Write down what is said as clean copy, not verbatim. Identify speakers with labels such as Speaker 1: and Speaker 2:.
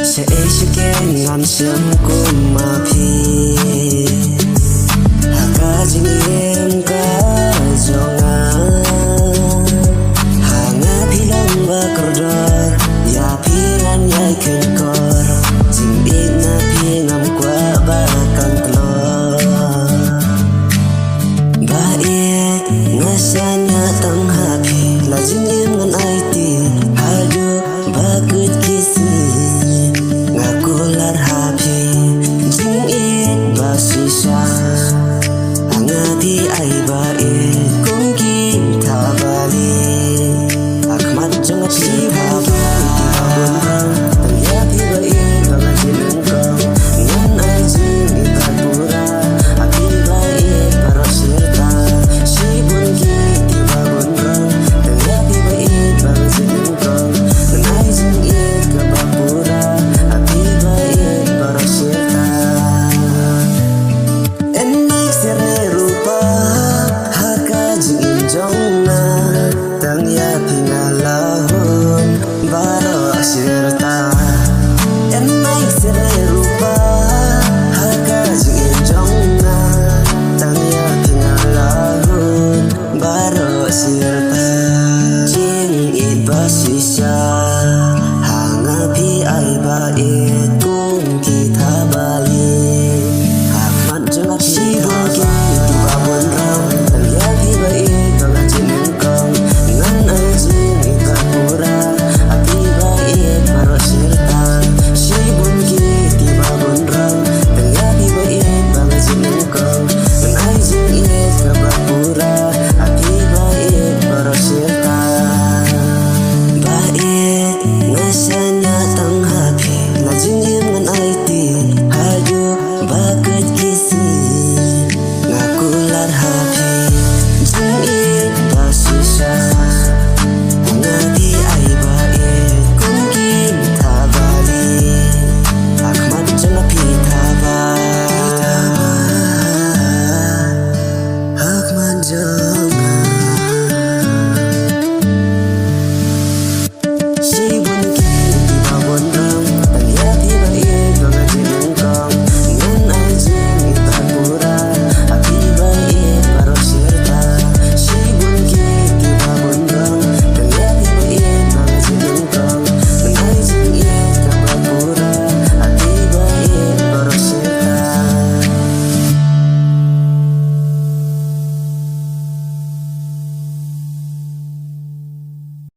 Speaker 1: sẽ chicken ngàn sớm của mà phi haka jing em ka jonga hanga pilong bakordor ya piran ya kenkor jing ina pingam kwa bakan klor bae ngasanya tang happy la jing em ngan aiti hadu bakut kisi ngakular happy jing it basisa angati ay